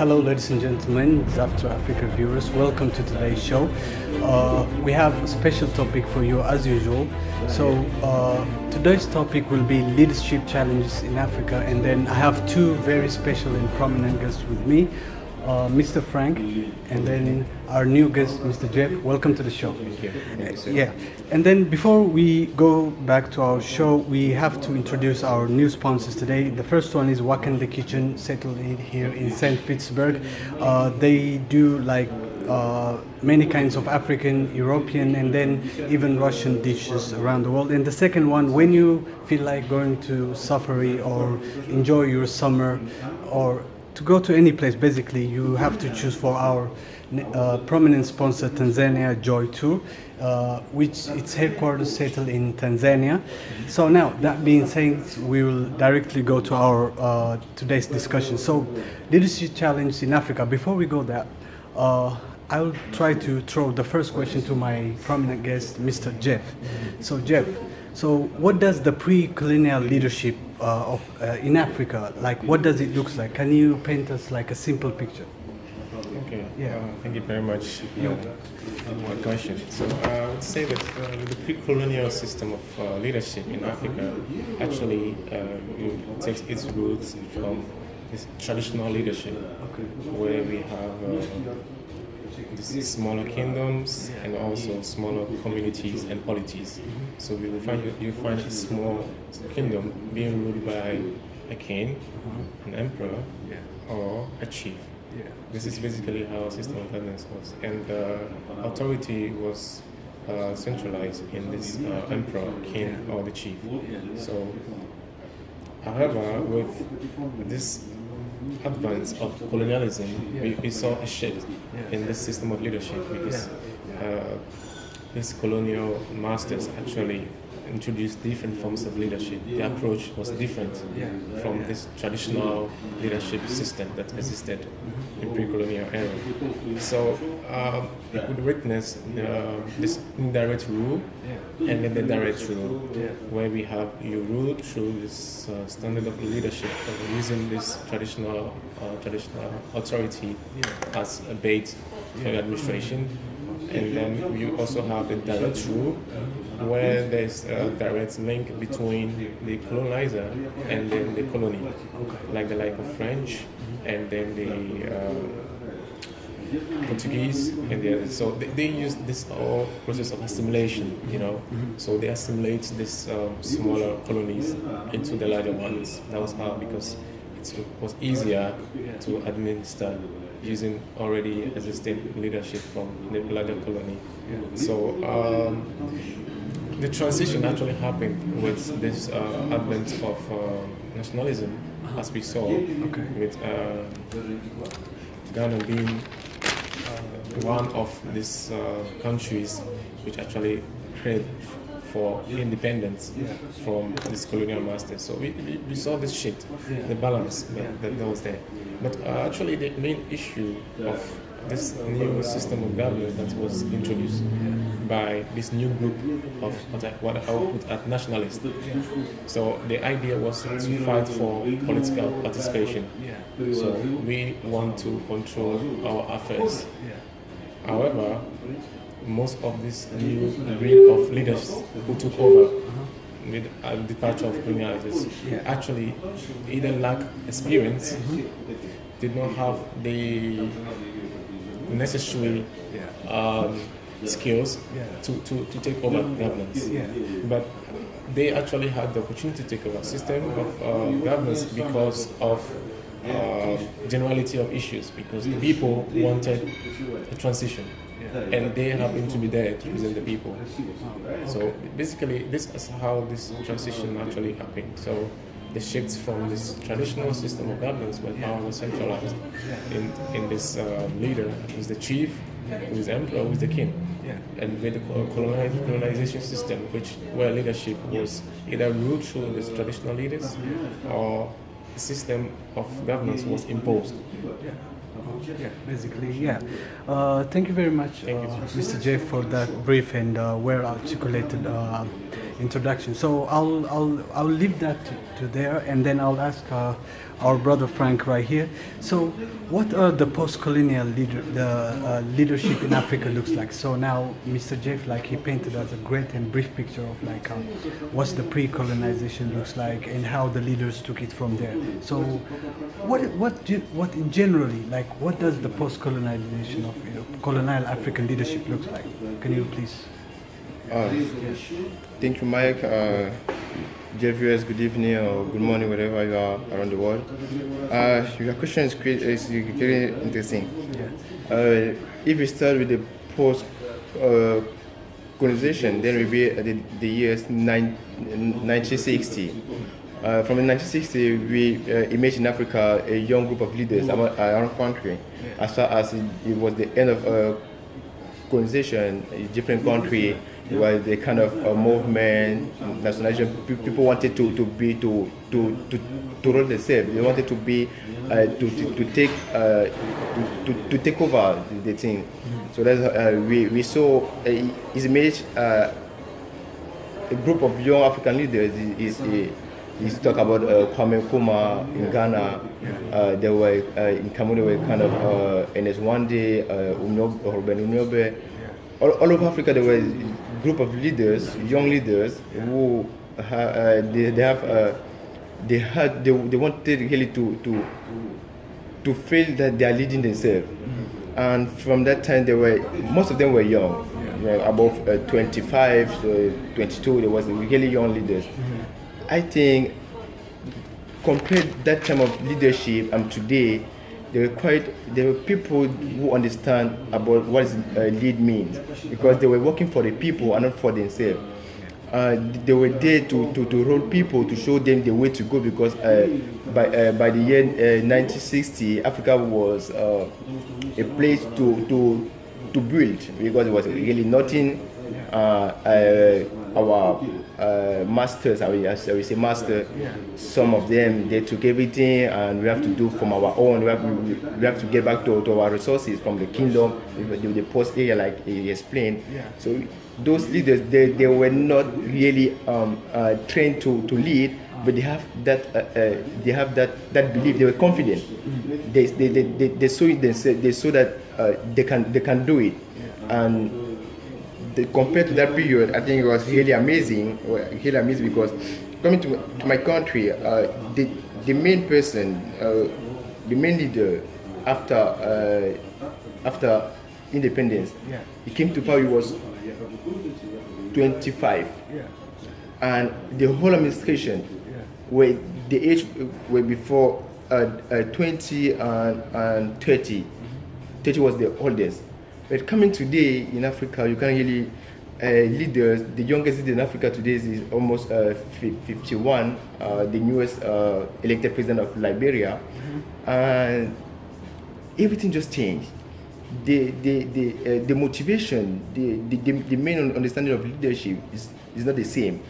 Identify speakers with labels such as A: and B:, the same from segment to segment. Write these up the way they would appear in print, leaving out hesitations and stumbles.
A: Hello, ladies and gentlemen, After Africa viewers. Welcome to today's show. We have a special topic for you as usual. Today's topic will be leadership challenges in Africa, and then I have two very special and prominent guests with me, Mr. Frank, and then our new guest, Mr. Jeff. Welcome to the show.
B: Thank you.
A: Yeah, and then before we go back to our show, we have to introduce our new sponsors today. The first one is Wakanda Kitchen, settled here in St. Petersburg. They do many kinds of African, European, and then even Russian dishes around the world. And the second one, when you feel like going to safari or enjoy your summer or to go to any place, basically, you have to choose for our prominent sponsor, Tanzania Joy Tour, which its headquarters settled in Tanzania. So now, that being said, we will directly go to our today's discussion. So, leadership challenge in Africa. Before we go there, I will try to throw the first question to my prominent guest, Mr. Jeff. So, Jeff, what does the pre-colonial leadership in Africa, what does it look like? Can you paint us like a simple picture?
B: Okay.
A: Yeah.
B: Thank you very much for my question. So I would say that the pre-colonial system of leadership in Africa actually takes its roots from this traditional leadership, where we have these smaller kingdoms and also smaller communities and polities. So you find a small kingdom being ruled by a king, an emperor, or a chief. This is basically how a system of governance was, and authority was centralized in this emperor, king, or the chief. So, however, with this advance of colonialism, we saw a shift in this system of leadership because these colonial masters actually introduced different forms of leadership. The approach was different from this traditional leadership system that existed in pre-colonial era. So you could witness this indirect rule and then the direct rule, where we have you rule through this standard of leadership of using this traditional authority as a bait for the administration. And then you also have the direct rule, where there's a direct link between the colonizer and then the colony, like of French and then the Portuguese and the others. So they use this whole process of assimilation, So they assimilate these smaller colonies into the larger ones. That was how, because it was easier to administer using already existing leadership from the larger colony. So the transition actually happened with this advent of nationalism, as we saw, with Ghana being one of these countries which actually prayed for independence from this colonial masters. So we saw this shift, the balance that was there. But actually the main issue of this new system of government that was introduced by this new group of what I would put at nationalists. So the idea was to fight for political participation. So we want to control our affairs. However, most of this new breed of leaders who took over with the departure of colonializers actually either lack experience, did not have the necessary skills to take over governance. But they actually had the opportunity to take over a system of governance because of generality of issues, because the people wanted a transition. And they happen to be there to represent the people. So basically, this is how this transition actually happened. So the shifts from this traditional system of governance, where power was centralized in this leader, who is the chief, who is the emperor, who is the king, and with the colonization system, where leadership was either ruled through these traditional leaders, or a system of governance was imposed.
A: Thank you very much, Mr. Jeff, for that brief and well articulated introduction. So I'll leave that to there, and then I'll ask our brother Frank right here. So, what are the post-colonial leadership in Africa looks like? So now, Mr. Jeff, like he painted us a great and brief picture of like what's the pre-colonization looks like and how the leaders took it from there. So, what in generally, like what does the post-colonization of colonial African leadership looks like? Can you please?
C: Thank you, Mike. Dear viewers, good evening or good morning, wherever you are around the world. Your question is very interesting. If we start with the post colonization, then we'll be at the years 1960. From the 1960s, we imaged in Africa a young group of leaders around the country. As far as it was the end of colonization, a different country, it was the kind of movement, nationalization. People wanted to rule themselves. They wanted to be to take over the thing. So that's we saw his image. A group of young African leaders is talk about Kwame Nkrumah in Ghana. They were in Cameroon. They were kind of Ernest Wande, Ruben Unyobe. All over Africa, there were a group of leaders, young leaders, who they wanted really to feel that they are leading themselves. And from that time, most of them were young, above 25, 22. There was really young leaders. I think compared that time of leadership and today, there were people who understand about what lead means, because they were working for the people and not for themselves. They were there to rule people, to show them the way to go, because by the year 1960, Africa was a place to build, because there was really nothing. Our masters, I will say master, some of them, they took everything, and we have to do from our own. We have to get back to our resources from the kingdom, the post area, like he explained. So those leaders, they were not really trained to lead, but they have that belief. They were confident. They saw it themselves. They saw that they can do it, and compared to that period, I think it was really amazing. Because coming to my country, the main person, the main leader after independence, he came to power. He was 25, and the whole administration, where the age were before 20 and 30. 30 was the oldest. But coming today in Africa, you can really leaders. The youngest leader in Africa today is almost 51. The newest elected president of Liberia, and everything just changed. The motivation, the main understanding of leadership is not the same.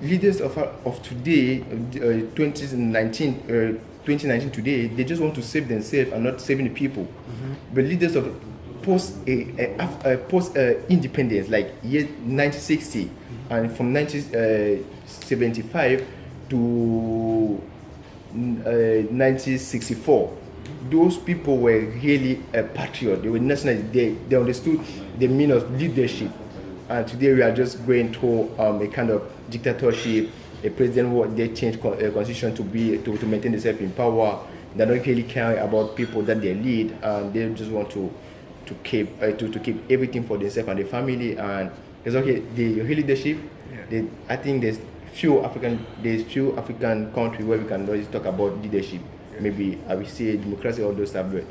C: Leaders of today, 2019 today, they just want to save themselves and not saving the people. But leaders of post independence, like year 1960, and from 1975 to 1964, those people were really a patriot. They were nationalists. They understood the meaning of leadership. And today we are just going through a kind of dictatorship. A president, they changed constitution to maintain themselves in power. They don't really care about people that they lead, and they just want to keep everything for themselves and their family. And it's okay. The real leadership. I think there's few African countries where we can always talk about leadership. Maybe I will say democracy, all those stuff. But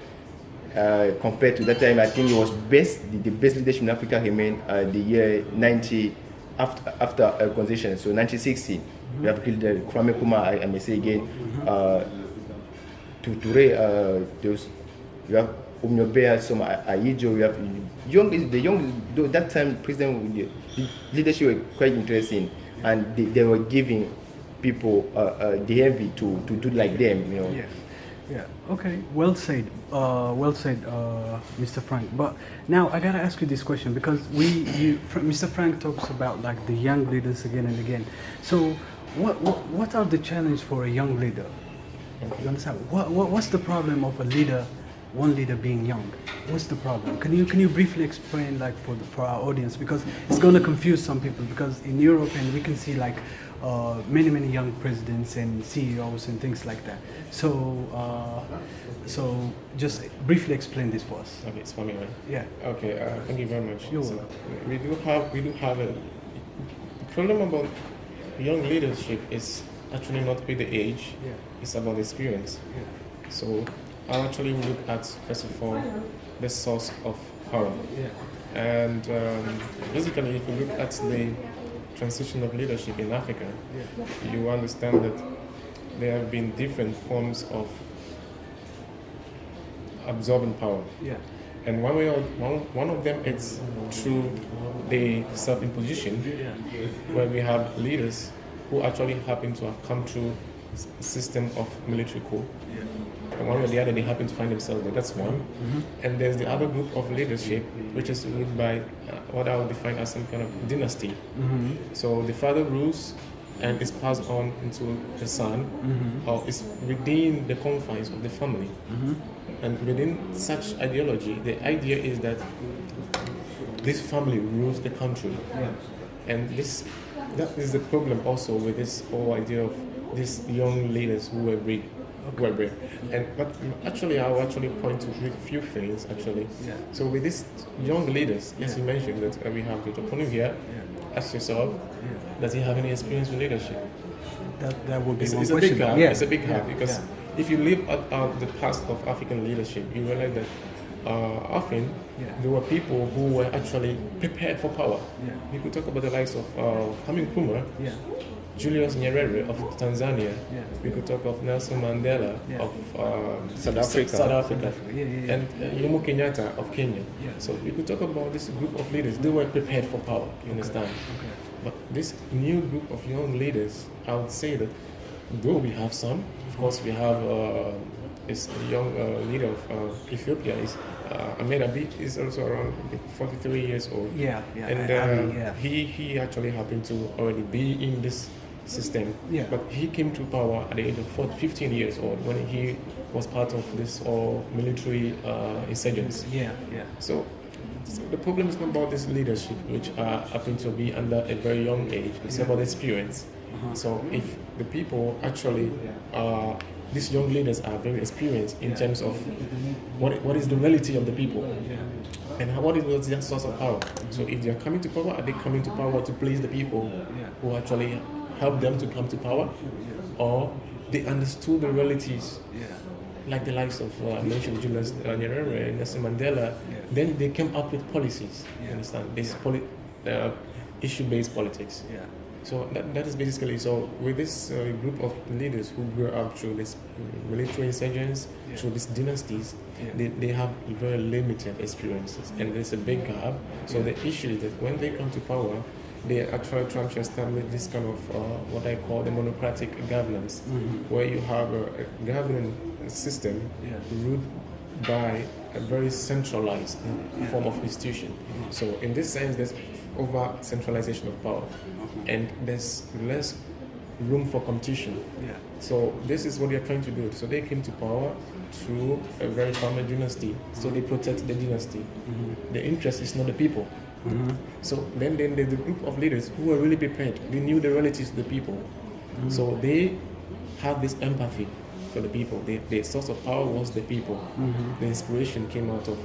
C: compared to that time, I think it was the best leadership in Africa remained the year 90 after constitution. So 1960, we have killed Kwame Nkrumah. I may say again. Those you have Umnyobe, some Ayijo, you have the young that time president, the leadership were quite interesting, and they were giving people the envy to do like them,
A: Yeah. Okay. Well said. Well said, Mr. Frank. But now I gotta ask you this question because Mr. Frank talks about like the young leaders again and again. So, what are the challenges for a young leader? You understand? What's the problem of a leader, one leader being young? What's the problem? Can you briefly explain like for our audience because it's gonna confuse some people because in Europe and we can see like many young presidents and CEOs and things like that. So just briefly explain this for us.
B: Okay, it's for me, right?
A: Yeah.
B: Okay, thank you very much.
A: You're
B: So,
A: welcome.
B: we do have a the problem about young leadership is actually not with the age.
A: Yeah.
B: It's about experience.
A: Yeah.
B: So I'll actually look at first of all the source of power.
A: Yeah.
B: And basically, if you look at the transition of leadership in Africa,
A: Yeah.
B: you understand that there have been different forms of absorbing power.
A: Yeah.
B: And one of them is through the self-imposition, where we have leaders who actually happen to have come through a system of military coup. And one way or the other, they happen to find themselves there. That's one. And there's the other group of leadership, which is ruled by what I would define as some kind of dynasty. So the father rules and is passed on into the son, or is within the confines of the family. And within such ideology, the idea is that this family rules the country. And that is the problem also with this whole idea of these young leaders who were brave. But actually, I will actually point to a few things actually.
A: Yeah.
B: So with these young leaders, yes, you mentioned that we have the opponent here. Ask yourself, does he have any experience with leadership?
A: That would be
B: It's
A: one
B: a
A: question.
B: big gap.
A: Yeah.
B: It's a big gap
A: Yeah.
B: because if you live at the past of African leadership, you realize that often there were people who were actually prepared for power.
A: Yeah.
B: You could talk about the likes of Kwame Nkrumah,
A: Yeah.
B: Julius Nyerere of Tanzania.
A: Yeah.
B: We could talk of Nelson Mandela
A: Yeah.
B: of
C: South Africa.
B: South Africa.
A: Yeah.
B: And Jomo Kenyatta of Kenya.
A: Yeah.
B: So we could talk about this group of leaders. They were prepared for power. You understand?
A: Okay.
B: But this new group of young leaders, I would say that though we have some, of course, we have this young leader of Ethiopia is Ahmed Abiy is also around 43 years old.
A: Yeah.
B: And
A: Yeah.
B: he actually happened to already be in this system.
A: Yeah.
B: But he came to power at the age of 15 years old when he was part of this military insurgents.
A: Yeah.
B: So the problem is not about this leadership, which happen to be under a very young age. It's about experience. So if the people actually, these young leaders are very experienced in terms of what is the reality of the people, and what is their source of power. So if they are coming to power, are they coming to power to please the people who actually help them to come to power, or they understood the realities? Like the likes of I mentioned Julius Nyerere, Nelson Mandela, then they came up with policies. You understand? This issue-based politics.
A: Yeah.
B: So that is basically so. With this group of leaders who grew up through this military insurgents, through these dynasties, they have very limited experiences, and there's a big gap. So the issue is that when they come to power, they actually trying to establish this kind of what I call the monocratic governance, where you have a governing system ruled by a very centralized form of institution. So in this sense, there's over centralization of power, and there's less room for competition. So this is what they're trying to do. So they came to power through a very family dynasty. So they protect the dynasty. The interest is not the people. So then there's the group of leaders who were really prepared. They knew the realities of the people. So they had this empathy for the people. The source of power was the people. The inspiration came out of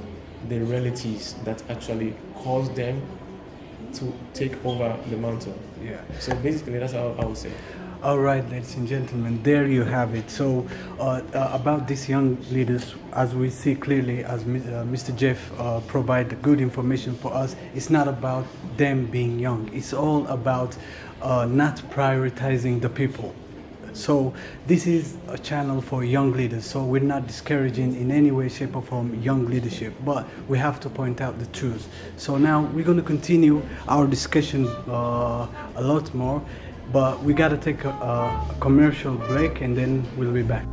B: the realities that actually caused them to take over the mantle. So basically that's how I would say.
A: All right, ladies and gentlemen, there you have it. So about these young leaders, as we see clearly, as Mr. Jeff provided good information for us, it's not about them being young. It's all about not prioritizing the people. So this is a channel for young leaders. So we're not discouraging in any way, shape or form young leadership, but we have to point out the truth. So now we're going to continue our discussion a lot more, but we got to take a commercial break and then we'll be back.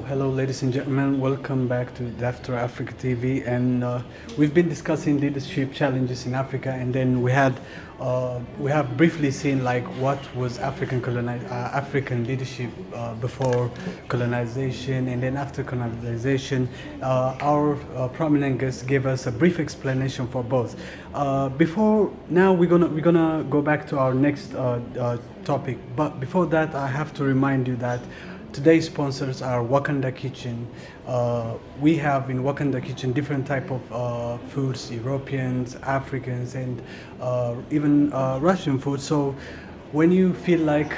A: hello, ladies and gentlemen. Welcome back to the After Africa TV. And we've been discussing leadership challenges in Africa, and then we have briefly seen like what was African leadership before colonization, and then after colonization. Our prominent guest gave us a brief explanation for both. Before now, we're gonna go back to our next topic. But before that, I have to remind you that today's sponsors are Wakanda Kitchen. We have in Wakanda Kitchen different type of foods, Europeans, Africans, and even Russian food. So when you feel like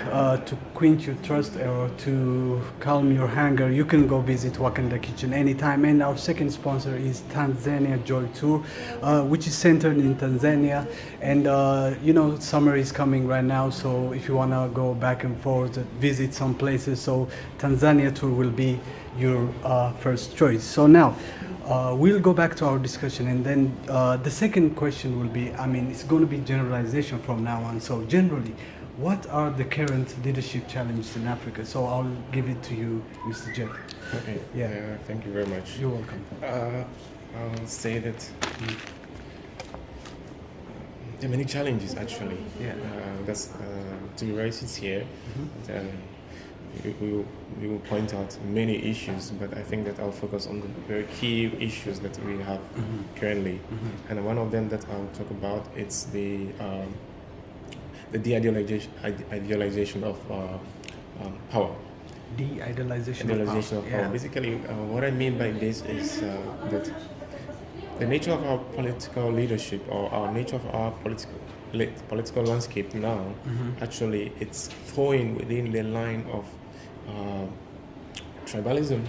A: to quench your thirst or to calm your hunger, you can go visit Wakanda Kitchen anytime. And our second sponsor is Tanzania Joy Tour, which is centered in Tanzania. And you know, summer is coming right now, so if you want to go back and forth, visit some places, so Tanzania Tour will be your first choice. So now, we'll go back to our discussion, and then the second question will be, I mean, it's going to be generalization from now on. So generally, what are the current leadership challenges in Africa? So I'll give it to you, Mr. Jeff.
B: Okay.
A: Yeah.
B: Thank you very much.
A: You're welcome.
B: I'll say that there are many challenges actually.
A: Yeah.
B: That's to be very sincere. We will point out many issues, but I think that I'll focus on the very key issues that we have currently. And one of them that I'll talk about, it's the idealization of power.
A: De-idealization
B: Idealization of power.
A: Yeah.
B: Basically, what I mean by this is that the nature of our political leadership, or our nature of our political landscape now, actually, it's throwing within the line of tribalism,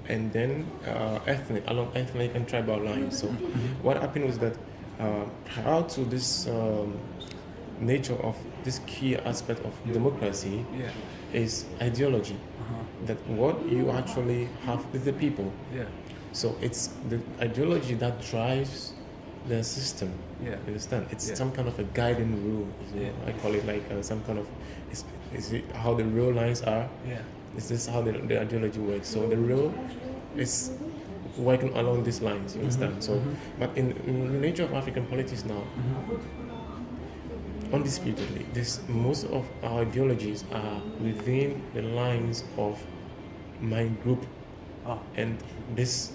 B: and then along ethnic and tribal lines. So, what happened was that prior to this nature of this key aspect of democracy is ideology. That what you actually have with the people.
A: Yeah.
B: So it's the ideology that drives the system.
A: Yeah.
B: You understand? It's
A: Yeah.
B: some kind of a guiding rule. I call it like some kind of. Is it how the real lines are?
A: Yeah.
B: Is this how the ideology works? So the real is working along these lines. You understand? So, but in the nature of African politics now, undisputedly, most of our ideologies are within the lines of my group and this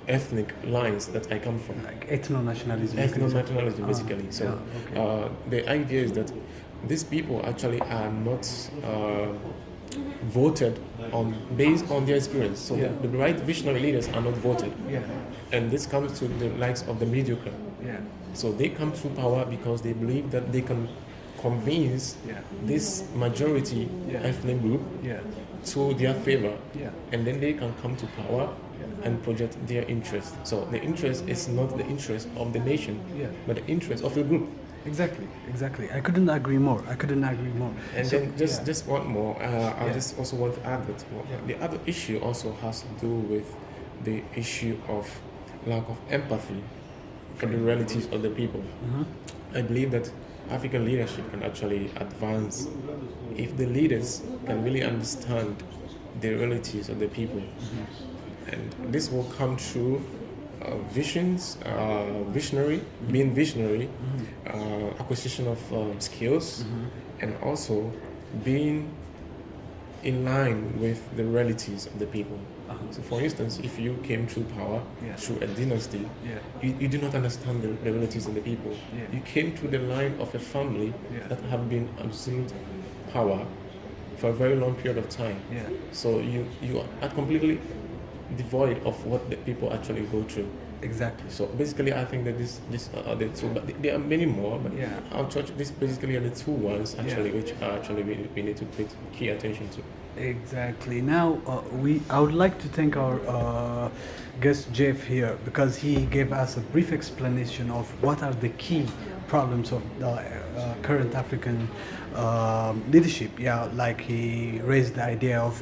B: ethnic lines that I come from.
A: Like ethno-nationalism.
B: Ethno-nationalism, basically. So
A: yeah, okay.
B: the idea is that these people actually are not voted on based on their experience. So the right visionary leaders are not voted.
A: Yeah.
B: And this comes to the likes of the mediocre.
A: Yeah.
B: So they come to power because they believe that they can convince this majority ethnic group to their favor, and then they can come to power and project their interest. So the interest is not the interest of the nation, but the interest of the group.
A: Exactly. I couldn't agree more.
B: And so, then just one more. I just also want to add that the other issue also has to do with the issue of lack of empathy for the realities of the people. I believe that African leadership can actually advance if the leaders can really understand the realities of the people. And this will come through being visionary, acquisition of skills, and also being in line with the realities of the people. So for instance, if you came through power through a dynasty, you do not understand the realities of the people. You came through the line of a family that have been absolute power for a very long period of time. So you are completely devoid of what the people actually go through.
A: Exactly.
B: So basically, I think that this are the two, but there are many more. But our church, this basically are the two ones actually, which are actually we need to pay key attention to.
A: Exactly. Now, I would like to thank our guest Jeff here, because he gave us a brief explanation of what are the key problems of the current African leadership. Like he raised the idea of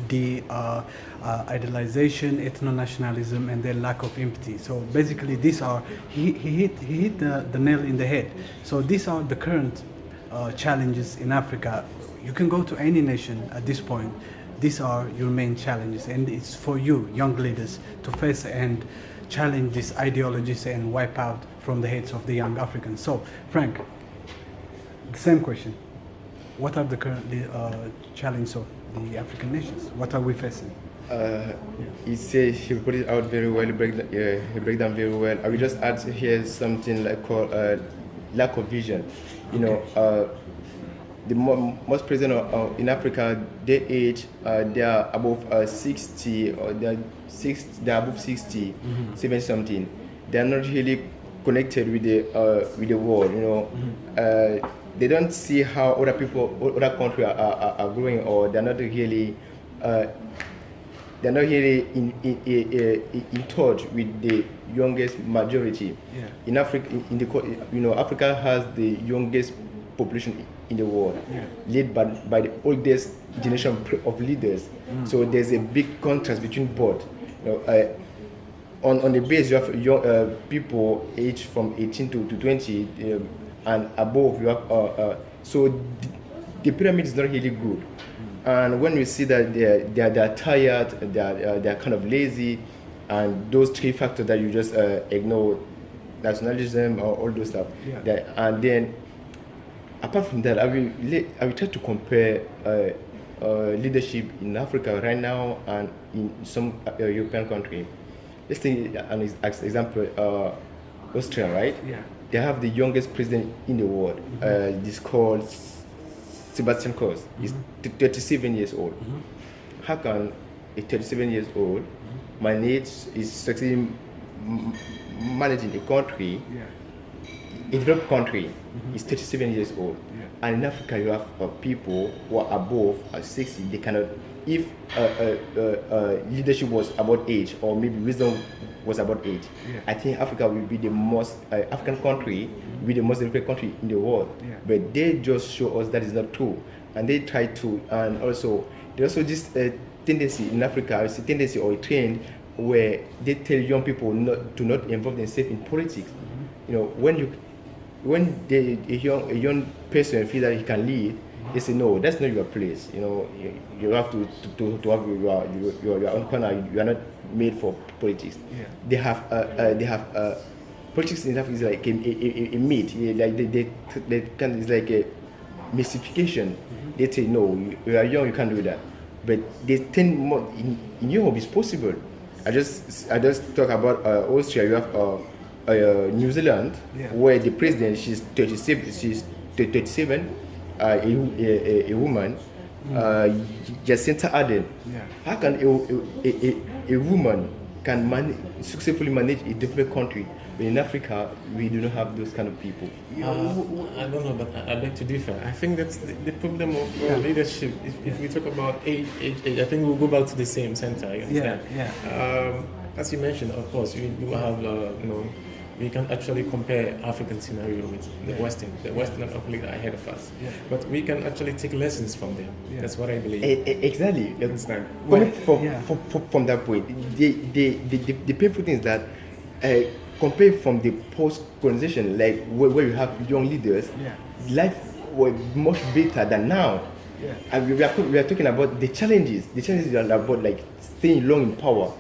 A: idealization, ethno-nationalism, and then lack of empathy. So basically, these are he hit the nail in the head. So these are the current challenges in Africa. You can go to any nation at this point. these are your main challenges, and it's for you, young leaders, to face and challenge these ideologies and wipe out from the heads of the young Africans. So, Frank, the same question. What are the current challenges of the African nations? What are we facing?
C: He put it out very well. He break down very well. I will just add here something like called lack of vision. You know, the most president in Africa, their age, they are above 60 or they are above 60, 70 something. They are not really connected with the world. You know, they don't see how other countries are growing, or they're not really. They're not really in touch with the youngest majority.
A: Yeah.
C: In Africa, Africa has the youngest population in the world, led by the oldest generation of leaders. So there's a big contrast between both. You know, on the base, you have young people aged from 18 to 20, and above you have. So the pyramid is not really good. And when we see that they're tired, they're kind of lazy, and those three factors that you just ignore, nationalism or all those stuff, and then apart from that, I will try to compare leadership in Africa right now and in some European country. Let's take an example, Austria, right?
A: Yeah.
C: They have the youngest president in the world. This called Sebastian Kurz. He's 37 years old. How can a 37 years old is succeeding managing a country, a developed country? He's 37 years old. And in Africa, you have people who are above 60. They cannot, if leadership was about age, or maybe wisdom was about age, I think Africa will be the most African country, will be the most developed country in the world. But they just show us that is not true, and they try to, and also there's also this tendency in Africa, it's a tendency or a trend where they tell young people not involve themselves in politics. You know, when a young person feels that he can lead, they say no, that's not your place. You know, you have to have your own corner. You are not made for politics. They have politics in Africa is like a myth. Like they can, it's like a mystification. They say no, you are young, you can't do that. But they tend more in Europe it's possible. I just talk about Austria. You have New Zealand, where the president she's 37, a woman, Jacinta Ardern. How can a woman can successfully manage a different country? But in Africa, we do not have those kind of people.
B: I don't know, but I beg to differ. I think that's the problem of leadership. If we talk about age, I think we'll go back to the same center. You understand? As you mentioned, of course, you have we can actually compare African scenario with the Western are completely ahead of us. But we can actually take lessons from them. That's what I believe.
C: Exactly.
B: Understand?
C: From that point, the painful thing is that compared from the post-colonization, like where you have young leaders, life was much better than now. And we are talking about the challenges. The challenges are about like staying long in power.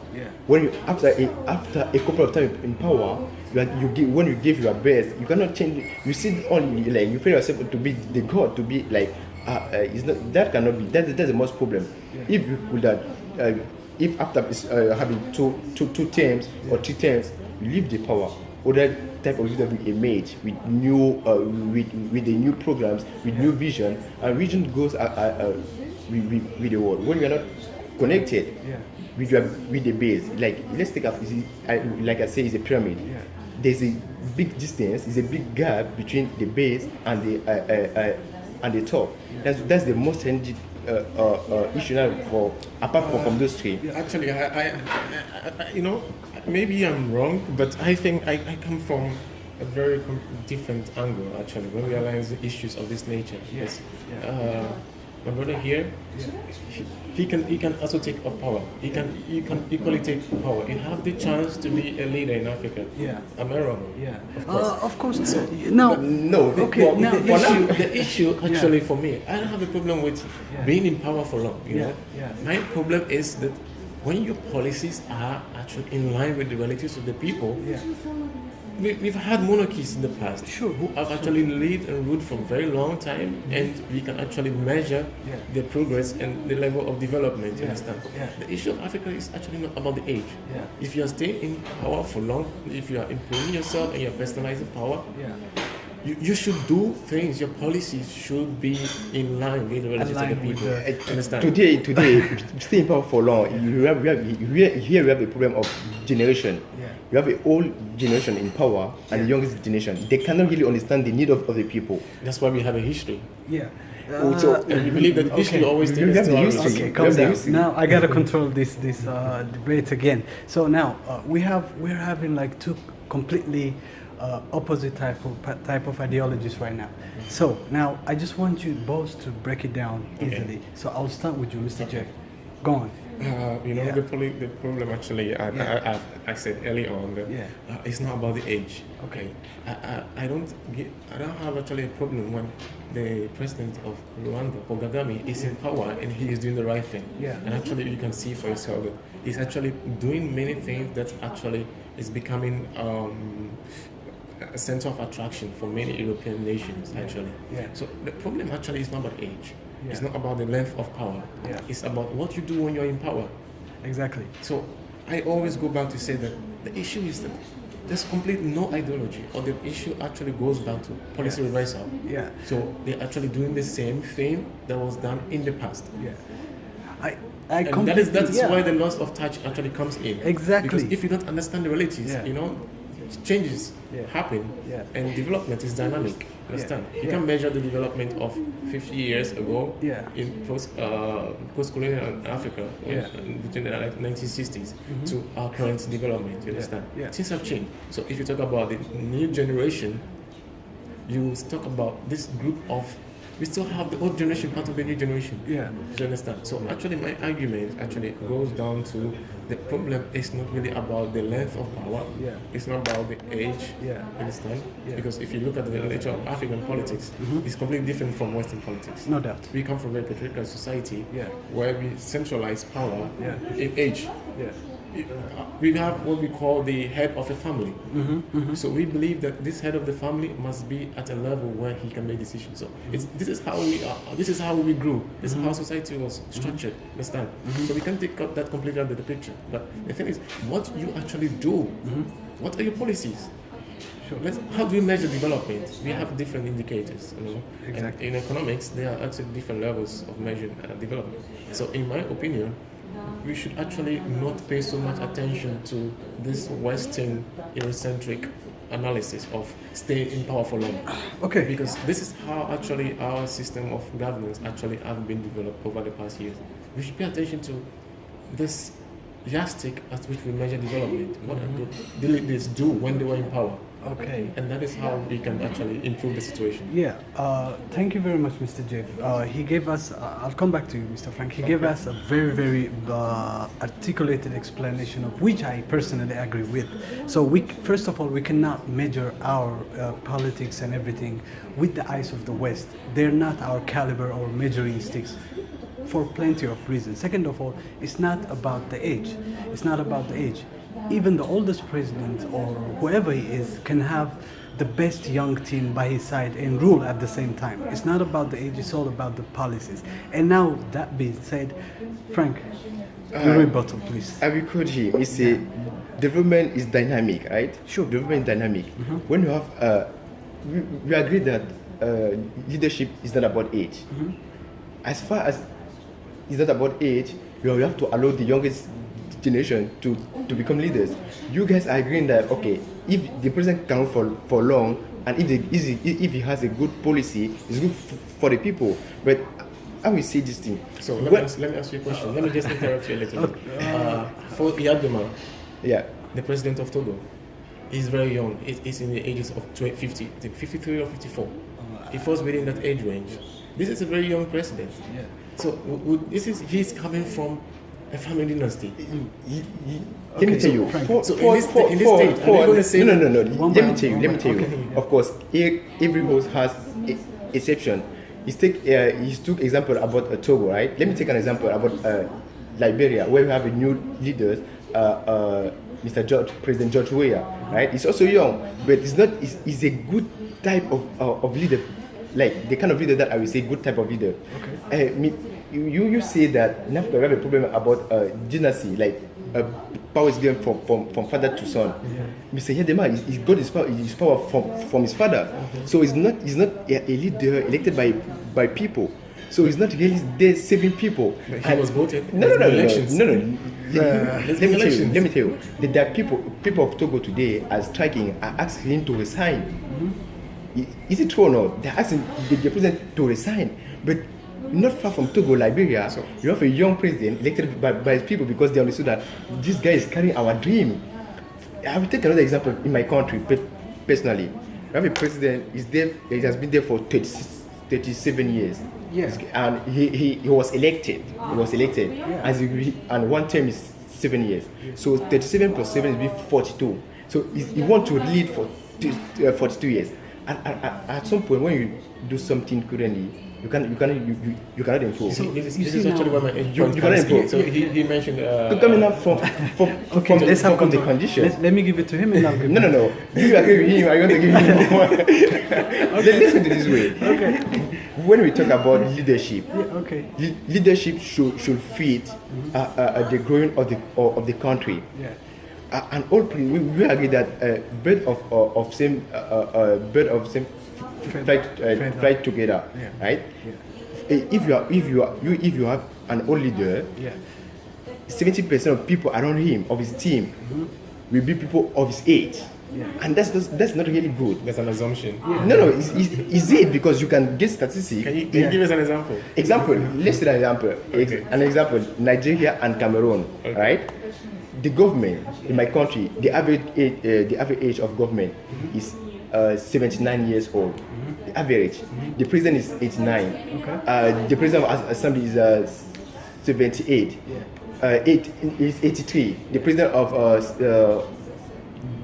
C: When you after a couple of times in power, when you give your best, you cannot change it. You see only like you feel yourself to be the god, to be like it's not, that cannot be. That's the most problem. If you could if after having two terms or 3 terms, you leave the power, other type of leader will emerge with new with the new programs, with new vision, and vision goes with the world. When we are not connected with the base, like let's take like I say, it's a pyramid. There's a big distance, there's a big gap between the base and the top. That's the most challenging issue now for apart from those three.
B: Actually, I maybe I'm wrong, but I think I come from a very different angle. Actually, when we analyze the issues of this nature, My brother here, he can also take up power. He can equally take power. He have the chance to be a leader in Africa.
A: Yeah.
B: Am I wrong?
A: Yeah,
B: Of course.
A: So, no,
C: No,
A: okay,
C: for-
A: now
C: for now-
B: The issue actually for me, I don't have a problem with being in power for long. You
A: Yeah,
B: know,
A: yeah.
B: my problem is that when your policies are actually in line with the relatives of the people,
A: yeah,
B: we've had monarchies in the past
A: Sure.
B: who have actually led and ruled for a very long time, and we can actually measure
A: Yeah.
B: their progress and the level of development. You
A: Yeah.
B: understand?
A: Yeah.
B: The issue of Africa is actually not about the age.
A: Yeah.
B: If you are staying in power for long, if you are improving yourself and you're personalizing power,
A: yeah.
B: you should do things. Your policies should be in line with the relatives of the
A: Aligned with
B: people.
A: the-
B: Understand?
C: Today, stay in power for long. Here we have a problem of generation.
A: Yeah.
C: You have an old generation in power and the youngest generation. They cannot really understand the need of the people.
B: That's why we have a history.
A: Yeah.
C: So,
B: And we believe that history always
C: You
B: takes
C: have
B: us
C: the
B: to our
C: history.
B: roots.
A: Okay,
C: You
A: calm
C: have the
A: down.
C: history.
A: Now I gotta control this debate again. So now we're having like two completely opposite type of ideologies right now. So now I just want you both to break it down easily. So I'll start with you, Mr. J. Go on.
B: The problem actually, I said early on that
A: Yeah.
B: it's not about the age.
A: Okay.
B: I don't have actually a problem when the president of Rwanda, Paul Kagame, is in power and he is doing the right thing.
A: Yeah.
B: And actually, you can see for yourself that he's actually doing many things that actually is becoming a center of attraction for many European nations. Actually.
A: Yeah.
B: So the problem actually is not about age.
A: Yeah.
B: It's not about the length of power.
A: Yeah.
B: It's about what you do when you're in power.
A: Exactly.
B: So I always go back to say that the issue is that there's completely no ideology, or the issue actually goes back to policy reversal.
A: Yeah.
B: So they're actually doing the same thing that was done in the past.
A: Yeah. I
B: And that is
A: yeah.
B: why the loss of touch actually comes in.
A: Exactly.
B: Because if you don't understand the realities,
A: Yeah.
B: changes
A: Yeah.
B: happen,
A: Yeah.
B: and development is dynamic. Understand? You
A: Yeah.
B: can measure the development of 50 years ago
A: Yeah.
B: in post-colonial Africa
A: Yeah.
B: between the 1960s to our current development. You understand?
A: Yeah.
B: Things have changed. So if you talk about the new generation, you talk about this group of. We still have the old generation part of the new generation.
A: Yeah.
B: Do you understand? So actually, my argument actually goes down to the problem is not really about the length of power.
A: Yeah.
B: It's not about the age.
A: Yeah.
B: Understand?
A: Yeah.
B: Because if you look at the nature of African politics, it's completely different from Western politics.
A: No doubt.
B: We come from a patriarchal society
A: Yeah.
B: where we centralize power
A: Yeah.
B: in age.
A: Yeah.
B: We have what we call the head of a family. So we believe that this head of the family must be at a level where he can make decisions. So this is how we are. This is how we grew. This is how society was structured. Understand? So we can take out that completely out of the picture. But the thing is, what you actually do. What are your policies?
A: Sure.
B: How do we measure development? We have different indicators.
A: Exactly.
B: And in economics, there are actually different levels of measuring development. So in my opinion, we should actually not pay so much attention to this Western Eurocentric analysis of staying in power for long.
A: Okay.
B: Because this is how actually our system of governance actually have been developed over the past years. We should pay attention to this yardstick at which we measure development. What the leaders do when they were in power.
A: Okay.
B: And that is how we can actually improve the situation.
A: Yeah, thank you very much, Mr. Jeff. He gave us, I'll come back to you, Mr. Frank. He gave us a very, very articulated explanation of which I personally agree with. So first of all, we cannot measure our politics and everything with the eyes of the West. They're not our caliber or measuring sticks for plenty of reasons. Second of all, it's not about the age. It's not about the age. Even the oldest president or whoever he is can have the best young team by his side and rule at the same time. It's not about the age, it's all about the policies. And now, that being said, Frank, your rebuttal, please.
C: I record him. He say development is dynamic, right?
A: Sure.
C: Development is dynamic. When you have, we agree that leadership is not about age. As far as it's not about age, you have to allow the youngest generation to become leaders. You guys are agreeing that okay, if the president can rule for long, and if he has a good policy, it's good for the people. But I will say this thing.
B: So let me ask you a question. Let me just interrupt you a little bit. For Yaduma,
C: Yeah.
B: the president of Togo, he's very young. He's in the ages of 53 or 54. He falls within that age range. this is a very young president.
A: Yeah.
B: So he's coming from a family dynasty.
C: Let me tell you,
A: Frank,
B: so in this state, are you gonna say-
C: no.
A: One
C: Let
A: by
C: me tell you.
A: one.
C: Let me tell you.
A: Okay.
C: Of course, every host has exception. He took example about Togo, right? Let me take an example about Liberia, where we have a new leader, President George Weah, right? He's also young, but he's a good type of leader, like the kind of leader that I would say good type of leader. Okay. You say that in Africa we have a problem about dynasty, like power is given from father to son. Mr. Yedema, he got his power from his father. So he's not a leader elected by people. So he's not really there saving people.
B: But he was voted.
C: No.
B: Elections.
C: Let me
B: elections.
C: tell you. There are people of Togo today are striking, are asking him to resign. Is it true or not? They're asking the president to resign, but not far from Togo, Liberia, you have a young president elected by his people because they understood that this guy is carrying our dream. I will take another example in my country, personally. We have a president, he has been there for 37 years.
A: Yeah.
C: And he was elected. And one term is 7 years. So 37 plus 7 is 42. So he wants to lead for 42 years. And at some point, when you do something currently, you cannot improve.
A: So
B: This
A: you
B: is
A: see
B: actually
A: now-
B: where my
C: You
B: point
C: cannot
B: comes in.
C: improve.
B: So he mentioned.
C: Coming up from
A: Let's have
C: the
A: control.
C: condition.
A: Let me give it to him and I'll give
C: No. You agree with him. I want to give him more. Listen to this way.
A: Okay.
C: When we talk about leadership,
A: Okay.
C: leadership should fit the growing of the country.
A: Yeah.
C: And all we agree that bird of same fly together,
A: Yeah.
C: right? If you have an old leader,
A: Yeah.
C: 70% of people around him, of his team, will be people of his age.
A: Yeah.
C: And that's not really good.
B: That's an assumption.
C: No, it's it because you can get statistics.
B: Can you give us an example?
C: Example, let's take an example.
B: Okay.
C: An example, Nigeria and Cameroon,
B: Okay.
C: right? The government in my country, the average age of government is 79 years old. The average. The president is 89.
A: Okay.
C: The president of assembly is 78. Is 83. The president of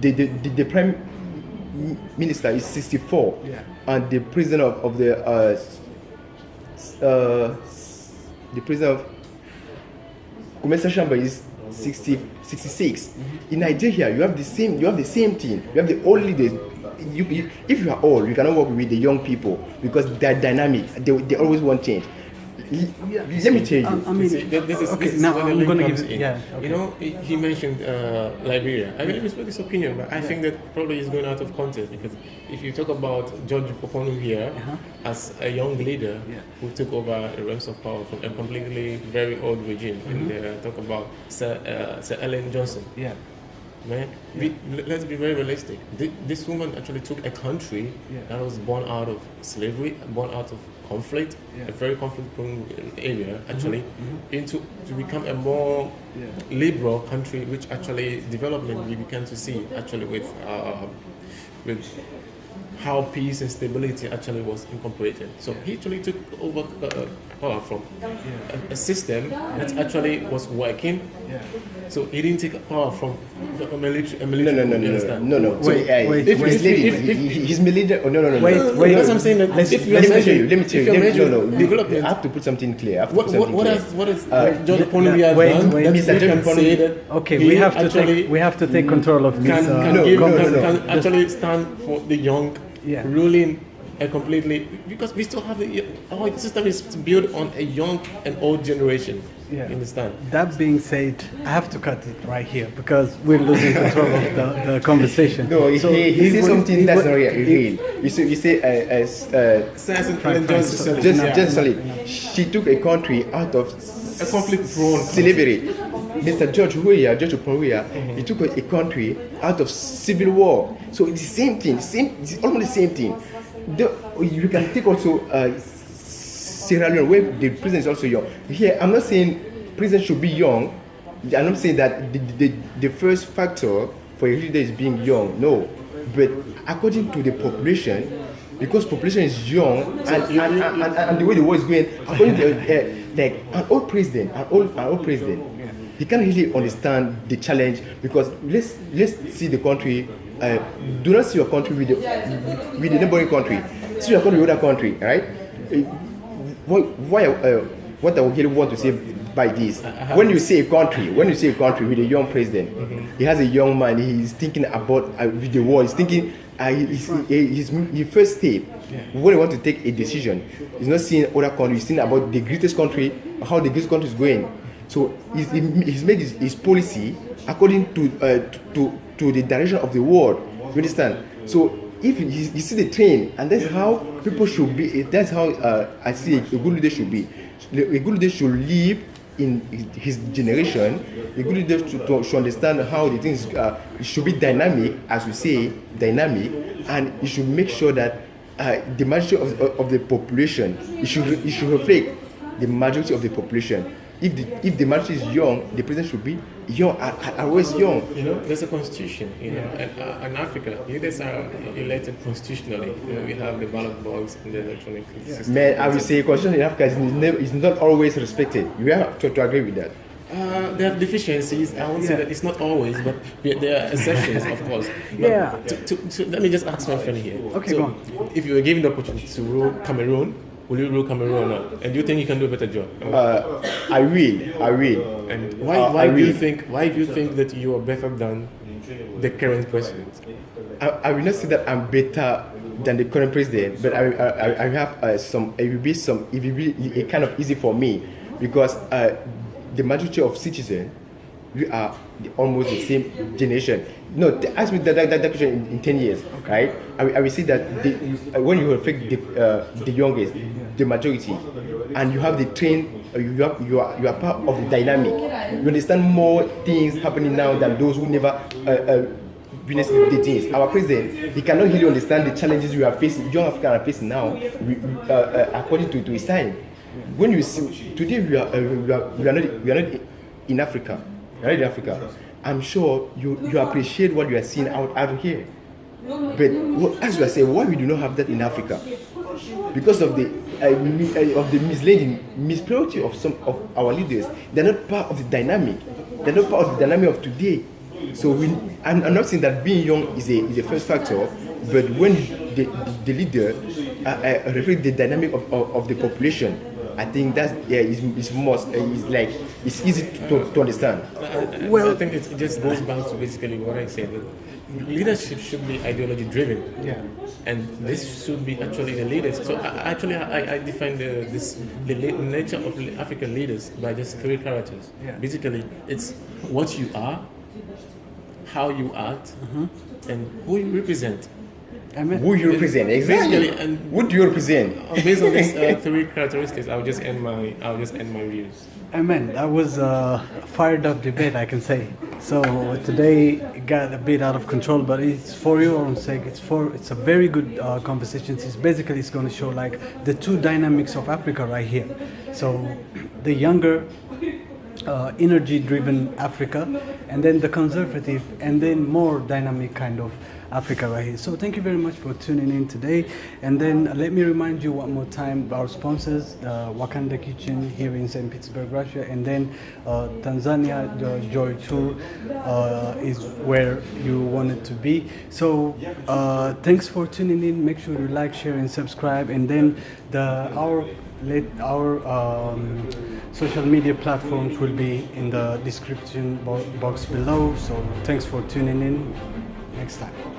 C: the prime minister is 64.
A: Yeah.
C: And the president of the president of Commercial Chamber is 66. In Nigeria, you have the same thing. You have the old leaders. If you are old, you cannot work with the young people because they are dynamic. They always want change. Let me tell you.
A: I mean,
B: This is
A: okay,
B: this is
A: now
B: where the
A: I'm
B: link
A: gonna
B: comes
A: give it-
B: in.
A: yeah, okay.
B: You know, he mentioned Liberia. I really respect his opinion, but I think that probably is going out of context because if you talk about George Poponu here as a young leader who took over the realms of power from a completely very old regime, and talk about Sir Ellen Johnson.
A: Yeah.
B: Man, let's be very realistic. This woman actually took a country that was born out of slavery, born out of conflict, a very conflict-prone area, actually, to become a more liberal country, which actually development we began to see actually with how peace and stability actually was incorporated. So he actually took over power from a system that actually was working.
A: Yeah.
B: So he didn't take power from a military.
C: No.
B: you understand?
C: So,
A: Wait,
C: if
A: wait.
C: he's military. Oh, no.
A: Wait.
B: That's what I'm saying. That if you're
C: Let me
B: measuring-
C: tell you.
B: if you're measuring
C: No.
B: development,
C: I have to put something clear.
B: what has John Ponui
A: wait,
B: done?
A: wait.
B: That
C: Mr.
B: we
C: John
B: can
C: Ponui-
B: say that
A: Okay,
B: he
A: we have to
B: actually
A: take control of this.
B: can actually stand for the young,
A: Yeah.
B: ruling a completely, because we still have our system is built on a young and old generation.
A: Yeah.
B: You understand?
A: That being said, I have to cut it right here because we're losing control of the conversation.
C: No, he says something that's not real. You say
B: Johnson.
C: just solid. She took a country out of
B: A conflict-prone
C: slavery. Mr. George Weah, he took a country out of civil war. So it's the same thing. It's almost the same thing. You can take also Sierra Leone, where the president is also young. Here, I'm not saying president should be young. I'm not saying that the first factor for a leader is being young. No, but according to the population, because population is young, and the way the world is going, according to like an old president, he can't really understand the challenge, because let's see the country. Do not see your country with the neighboring country. See your country with other country, right? What I really want to say by this, when you say a country with a young president, he has a young man. He's thinking about with the world. He's thinking his first step when he want to take a decision. He's not seeing other countries. He's thinking about the greatest country, how the greatest country is going. So he's made his policy according to the direction of the world. You understand? So if you see the trend, and that's how people should be. That's how I see a good leader should be. A good leader should live in his generation. A good leader should understand how the things should be dynamic, as we say, dynamic, and he should make sure that the majority of the population, it should reflect the majority of the population. If the majority is young, the president should be young, always young.
B: You know, there's a constitution. You know, and in Africa, leaders are elected constitutionally. You know, we have the ballot box and the electronic system.
C: Man, I would say constitution in Africa is not always respected. You have to agree with that.
B: They have deficiencies. I won't say that it's not always, but there are exceptions, of course. But let me just ask my friend here.
A: Okay,
B: so
A: go on.
B: If you were given the opportunity to rule Cameroon, will you rule Cameroon or not? And do you think you can do a better job?
C: I will.
B: And why do you think that you are better than the current president?
C: I will not say that I'm better than the current president, but I have some. It will be kind of easy for me, because the majority of citizens, we are almost the same generation. No, ask me that question in 10 years, right? I will say that when you reflect the youngest, the majority, and you have the trend, you are part of the dynamic. You understand more things happening now than those who never witnessed the things. Our president, he cannot really understand the challenges we are facing, young Africans are facing now, according to his time. When you see today, we are not in Africa. We are not in Africa. I'm sure you appreciate what you are seeing out here. But as you say, why we do not have that in Africa? Because of the misleading, mispriority of some of our leaders. They're not part of the dynamic. They're not part of the dynamic of today. So I'm not saying that being young is a first factor, but when the leader reflects the dynamic of the population, I think that's it's easy to understand.
B: Well, I think it just goes back to basically what I said. Leadership should be ideology driven, and this should be actually the leaders. So I define the nature of African leaders by just three characters. Basically, it's what you are, how you act, and who you represent.
C: Who you represent, exactly. And what do you represent?
B: Based on these three characteristics, I'll just end my views.
A: Amen. That was a fired up debate, I can say. So today it got a bit out of control, but it's for your own sake. It's a very good conversation. It's going to show like the two dynamics of Africa right here. So the younger, energy-driven Africa, and then the conservative, and then more dynamic kind of Africa right here. So thank you very much for tuning in today. And then let me remind you one more time our sponsors, Wakanda Kitchen here in St. Petersburg, Russia, and then Tanzania, the Joy Tour is where you want it to be. So thanks for tuning in. Make sure you like, share, and subscribe. And then our social media platforms will be in the description box below. So thanks for tuning in. Next time.